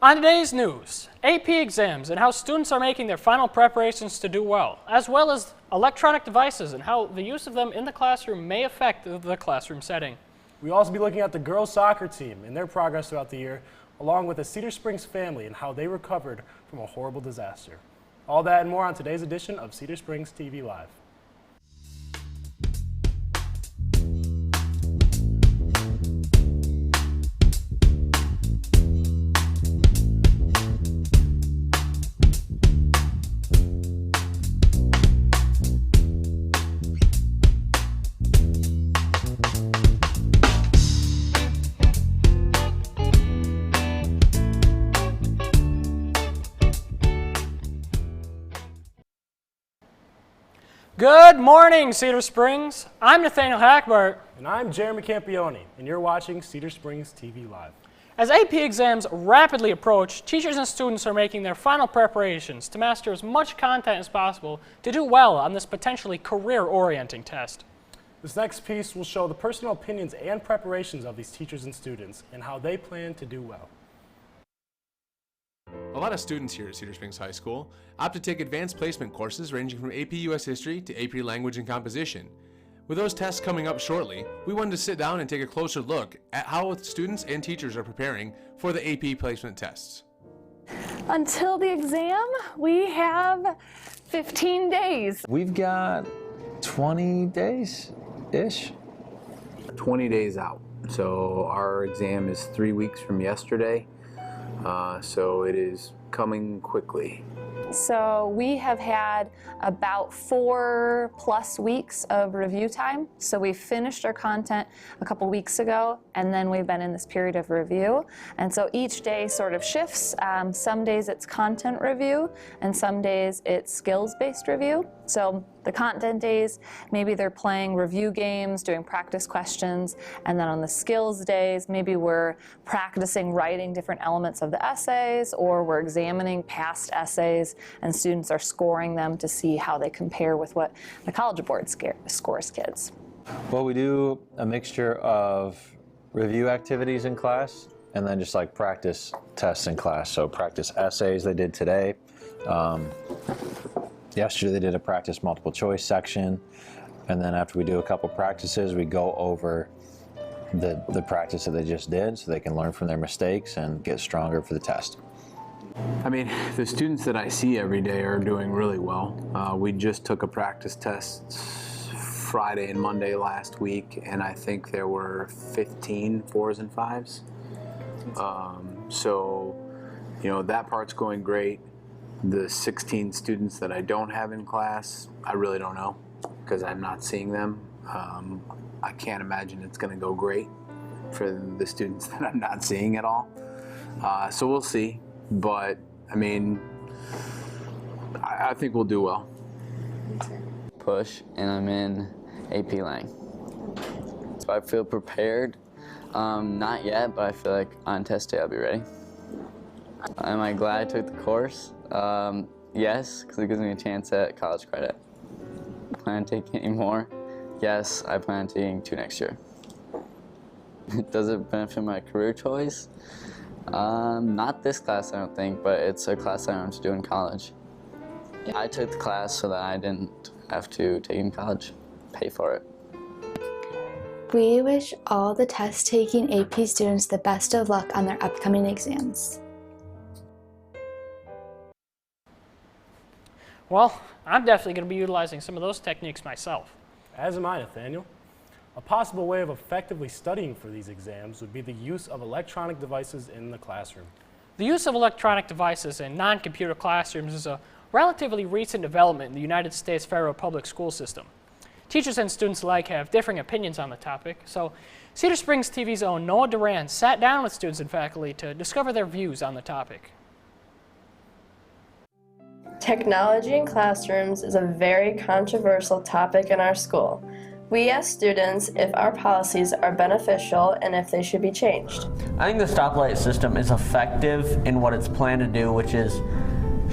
On today's news, AP exams and how students are making their final preparations to do well as electronic devices and how the use of them in the classroom may affect the classroom setting. We'll also be looking at the girls soccer team and their progress throughout the year, along with the Cedar Springs family and how they recovered from a horrible disaster. All that and more on today's edition of Cedar Springs TV Live. Good morning, Cedar Springs. I'm Nathaniel Hackbart. And I'm Jeremy Campione, and you're watching Cedar Springs TV Live. As AP exams rapidly approach, teachers and students are making their final preparations to master as much content as possible to do well on this potentially career-orienting test. This next piece will show the personal opinions and preparations of these teachers and students and how they plan to do well. A lot of students here at Cedar Springs High School opt to take advanced placement courses ranging from AP US History to AP Language and Composition. With those tests coming up shortly, we wanted to sit down and take a closer look at how students and teachers are preparing for the AP placement tests. Until the exam, we have 15 days. We've got 20 days-ish. 20 days out. So our exam is 3 weeks from yesterday. So it is coming quickly. So we have had about 4+ weeks of review time. So we finished our content a couple weeks ago, and then we've been in this period of review. And so each day sort of shifts. Some days it's content review, and some days it's skills-based review. So the content days, maybe they're playing review games, doing practice questions, and then on the skills days, maybe we're practicing writing different elements of the essays, or we're examining past essays, and students are scoring them to see how they compare with what the College Board scores kids. Well, we do a mixture of review activities in class and then just like practice tests in class. So practice essays they did today. Yesterday they did a practice multiple choice section, and then after we do a couple practices, we go over the practice that they just did so they can learn from their mistakes and get stronger for the test. I mean, the students that I see every day are doing really well. We just took a practice test Friday and Monday last week, and I think there were 15 4s and 5s. So, you know, that part's going great. The 16 students that I don't have in class, I really don't know because I'm not seeing them. I can't imagine it's going to go great for the students that I'm not seeing at all. So we'll see. But, I mean, I think we'll do well. Push, and I'm in AP Lang. So I feel prepared. Not yet, but I feel like on test day I'll be ready. Am I glad I took the course? Yes, because it gives me a chance at college credit. Plan on taking any more? Yes, I plan on taking 2 next year. Does it benefit my career choice? Not this class, I don't think, but it's a class I want to do in college. I took the class so that I didn't have to take it in college, pay for it. We wish all the test-taking AP students the best of luck on their upcoming exams. Well, I'm definitely going to be utilizing some of those techniques myself. As am I, Nathaniel. A possible way of effectively studying for these exams would be the use of electronic devices in the classroom. The use of electronic devices in non-computer classrooms is a relatively recent development in the United States federal public school system. Teachers and students alike have differing opinions on the topic, so Cedar Springs TV's own Noah Duran sat down with students and faculty to discover their views on the topic. Technology in classrooms is a very controversial topic in our school. We ask students if our policies are beneficial and if they should be changed. I think the stoplight system is effective in what it's planned to do, which is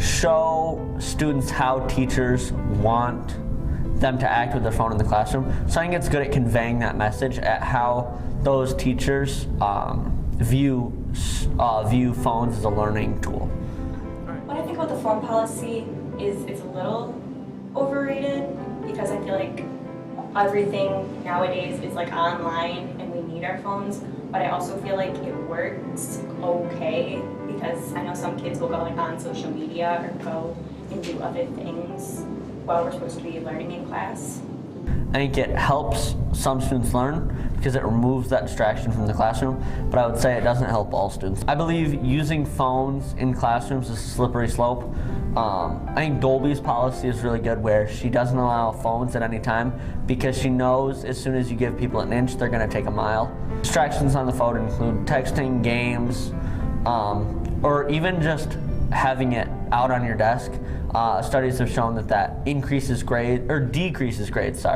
show students how teachers want them to act with their phone in the classroom. So I think it's good at conveying that message at how those teachers view view phones as a learning tool. What I think about the phone policy is it's a little overrated because I feel like everything nowadays is like online and we need our phones, but I also feel like it works okay because I know some kids will go like on social media or go and do other things while we're supposed to be learning in class. I think it helps some students learn because it removes that distraction from the classroom, but I would say it doesn't help all students. I believe using phones in classrooms is a slippery slope. I think Dolby's policy is really good where she doesn't allow phones at any time because she knows as soon as you give people an inch, they're going to take a mile. Distractions on the phone include texting, games, or even just having it out on your desk. Studies have shown that increases grade or decreases grades,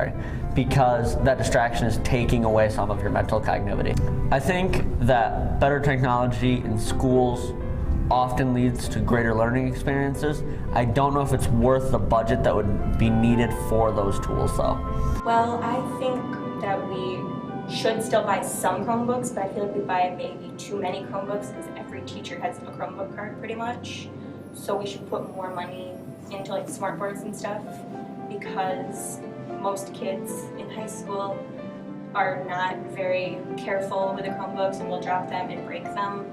because that distraction is taking away some of your mental cognitivity. I think that better technology in schools often leads to greater learning experiences. I don't know if it's worth the budget that would be needed for those tools though. Well, I think that we should still buy some Chromebooks, but I feel like we buy maybe too many Chromebooks because every teacher has a Chromebook card pretty much. So we should put more money into like smart boards and stuff because most kids in high school are not very careful with the Chromebooks and will drop them and break them.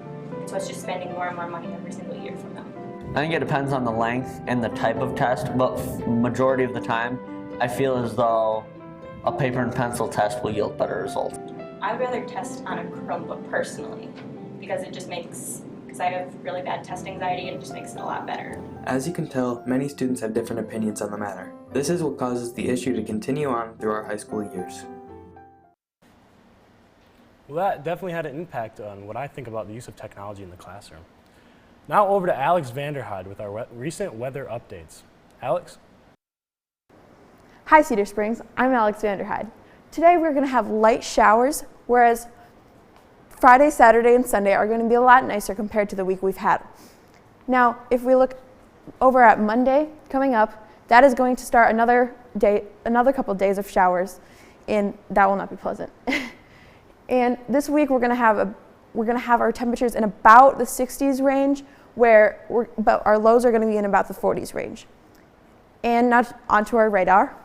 So it's just spending more and more money every single year for them. I think it depends on the length and the type of test, but majority of the time, I feel as though a paper and pencil test will yield better results. I'd rather test on a Chromebook personally because it just makes, because I have really bad test anxiety and it just makes it a lot better. As you can tell, many students have different opinions on the matter. This is what causes the issue to continue on through our high school years. Well, that definitely had an impact on what I think about the use of technology in the classroom. Now over to Alex Vanderheide with our recent weather updates. Alex? Hi Cedar Springs, I'm Alex Vanderheide. Today we're going to have light showers, whereas Friday, Saturday, and Sunday are going to be a lot nicer compared to the week we've had. Now, if we look over at Monday coming up, that is going to start another couple days of showers, and that will not be pleasant. And this week we're going to have our temperatures in about the 60s range, but our lows are going to be in about the 40s range. And now onto our radar.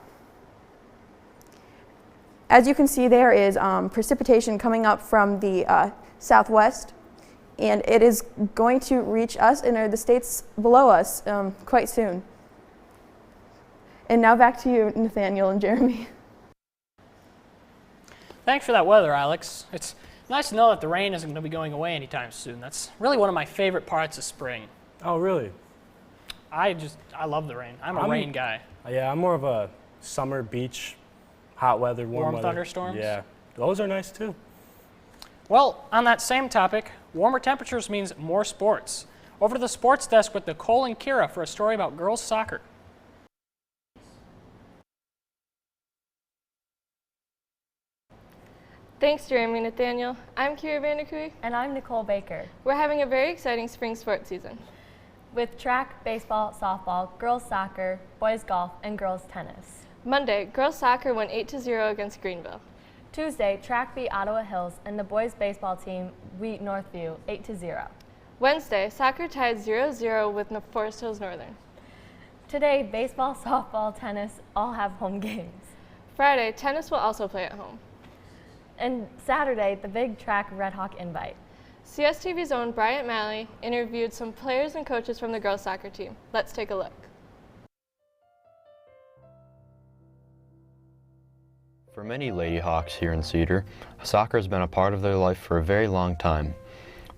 As you can see, there is precipitation coming up from the southwest, and it is going to reach us and the states below us quite soon. And now back to you, Nathaniel and Jeremy. Thanks for that weather, Alex. It's nice to know that the rain isn't going to be going away anytime soon. That's really one of my favorite parts of spring. Oh, really? I love the rain. I'm a rain guy. Yeah, I'm more of a summer beach, hot weather, warm weather. Thunderstorms? Yeah, those are nice too. Well, on that same topic, warmer temperatures means more sports. Over to the sports desk with Nicole and Kira for a story about girls soccer. Thanks, Jeremy and Nathaniel. I'm Kira Vanderkooi. And I'm Nicole Baker. We're having a very exciting spring sports season. With track, baseball, softball, girls soccer, boys golf, and girls tennis. Monday, girls soccer won 8-0 against Greenville. Tuesday, track beat Ottawa Hills, and the boys baseball team beat Northview 8-0. Wednesday, soccer tied 0-0 with Forest Hills Northern. Today, baseball, softball, tennis all have home games. Friday, tennis will also play at home. And Saturday, the big track Red Hawk invite. CSTV's own Bryant Malley interviewed some players and coaches from the girls soccer team. Let's take a look. For many Lady Hawks here in Cedar, soccer has been a part of their life for a very long time,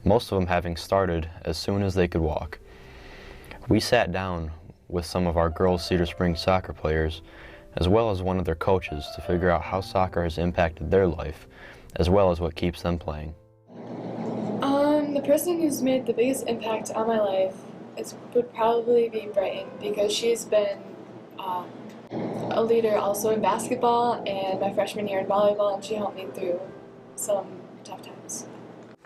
most of them having started as soon as they could walk. We sat down with some of our girls' Cedar Springs soccer players, as well as one of their coaches, to figure out how soccer has impacted their life, as well as what keeps them playing. The person who's made the biggest impact on my life would probably be Brighton, because she's been a leader also in basketball and my freshman year in volleyball, and she helped me through some tough times.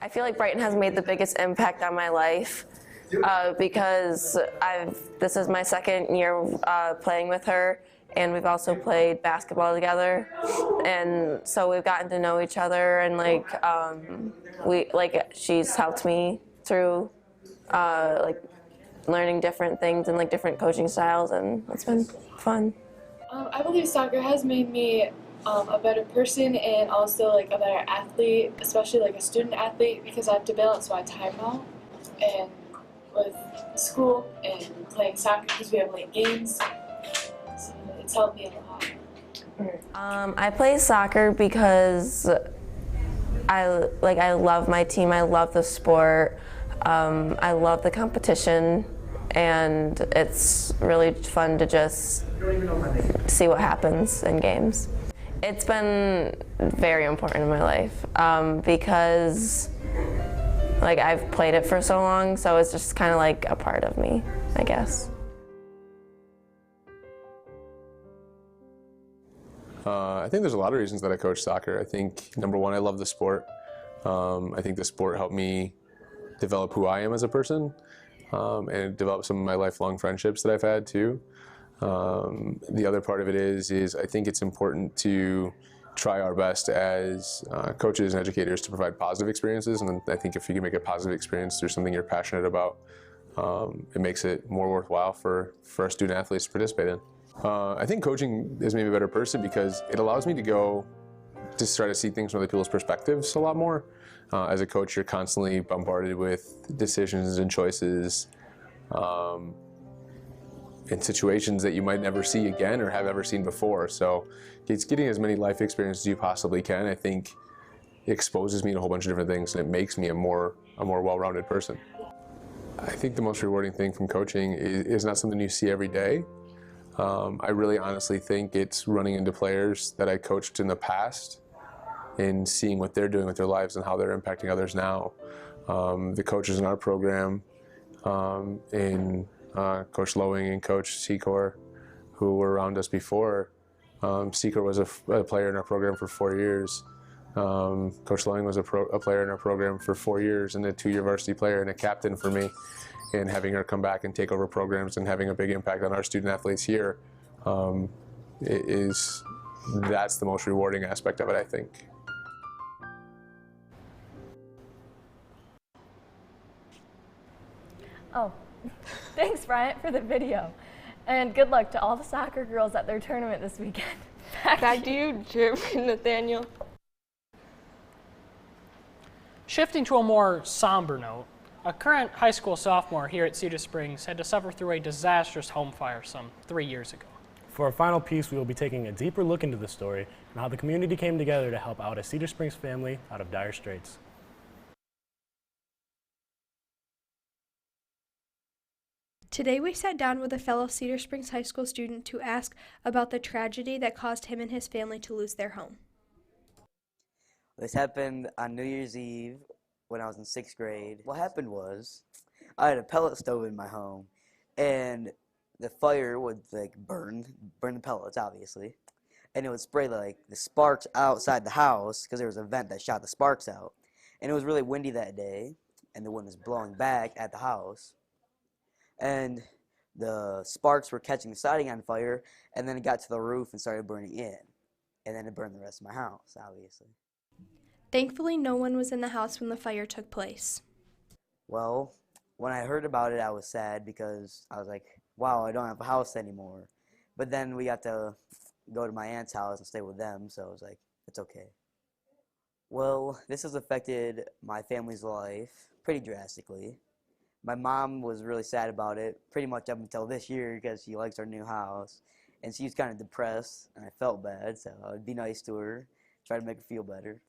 I feel like Brighton has made the biggest impact on my life because this is my second year playing with her, and we've also played basketball together, and so we've gotten to know each other, and she's helped me through learning different things and different coaching styles, and it's been fun. I believe soccer has made me a better person and also a better athlete, especially a student athlete, because I have to balance my time out and with school and playing soccer because we have late games. So it's helped me a lot. I play soccer because I love my team. I love the sport. I love the competition, and it's really fun to just see what happens in games. It's been very important in my life because I've played it for so long, so it's just kind of a part of me, I guess. I think there's a lot of reasons that I coach soccer. I think number one, I love the sport. I think the sport helped me develop who I am as a person, and develop some of my lifelong friendships that I've had too. The other part of it is I think it's important to try our best as coaches and educators to provide positive experiences, and I think if you can make a positive experience through something you're passionate about, it makes it more worthwhile for our student athletes to participate in. I think coaching has made me a better person because it allows me to go to try to see things from other people's perspectives a lot more. As a coach, you're constantly bombarded with decisions and choices in situations that you might never see again or have ever seen before. So it's getting as many life experiences as you possibly can. I think it exposes me to a whole bunch of different things, and it makes me a more well-rounded person. I think the most rewarding thing from coaching is not something you see every day. I really honestly think it's running into players that I coached in the past and seeing what they're doing with their lives and how they're impacting others now. The coaches in our program, Coach Lowing and Coach Secor, who were around us before. Secor was a player in our program for 4 years. Coach Lowing was a player in our program for 4 years and a 2-year varsity player and a captain for me. And having her come back and take over programs and having a big impact on our student athletes here, that's the most rewarding aspect of it, I think. Oh, thanks Bryant for the video. And good luck to all the soccer girls at their tournament this weekend. Back to you, Jim and Nathaniel. Shifting to a more somber note, a current high school sophomore here at Cedar Springs had to suffer through a disastrous home fire some 3 years ago. For our final piece, we will be taking a deeper look into the story and how the community came together to help out a Cedar Springs family out of dire straits. Today we sat down with a fellow Cedar Springs High School student to ask about the tragedy that caused him and his family to lose their home. This happened on New Year's Eve when I was in 6th grade. What happened was I had a pellet stove in my home, and the fire would burn the pellets obviously, and it would spray the sparks outside the house because there was a vent that shot the sparks out. And it was really windy that day, and the wind was blowing back at the house, and the sparks were catching the siding on fire, and then it got to the roof and started burning in, and then it burned the rest of my house obviously. Thankfully, no one was in the house when the fire took place. Well, when I heard about it, I was sad because I was like, wow, I don't have a house anymore. But then we got to go to my aunt's house and stay with them, so I was like, it's okay. Well, this has affected my family's life pretty drastically. My mom was really sad about it pretty much up until this year because she likes our new house. And she was kind of depressed, and I felt bad, so I'd be nice to her, try to make her feel better.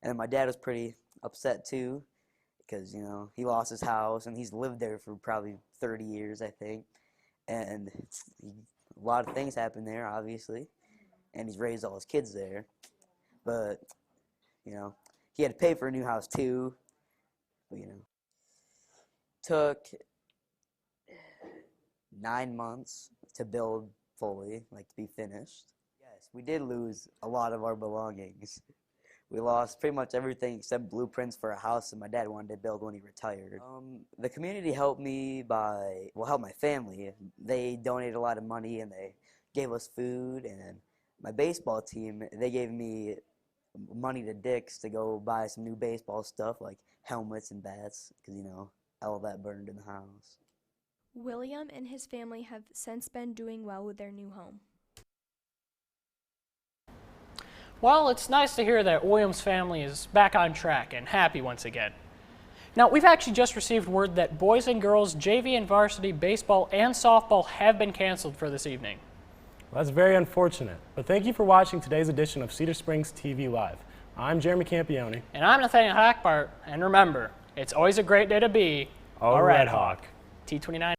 And then my dad was pretty upset too because, he lost his house, and he's lived there for probably 30 years, I think. And a lot of things happened there, obviously, and he's raised all his kids there. But, he had to pay for a new house too, but, took 9 months to build fully, to be finished. Yes, we did lose a lot of our belongings. We lost pretty much everything except blueprints for a house that my dad wanted to build when he retired. The community helped me helped my family. They donated a lot of money, and they gave us food, and my baseball team, they gave me money to Dick's to go buy some new baseball stuff like helmets and bats, because, you know, all that burned in the house. William and his family have since been doing well with their new home. Well, it's nice to hear that William's family is back on track and happy once again. Now, we've actually just received word that boys and girls JV and varsity baseball and softball have been canceled for this evening. Well, that's very unfortunate, but thank you for watching today's edition of Cedar Springs TV Live. I'm Jeremy Campione. And I'm Nathaniel Hackbart, and remember, it's always a great day to be a Red Hawk. T29.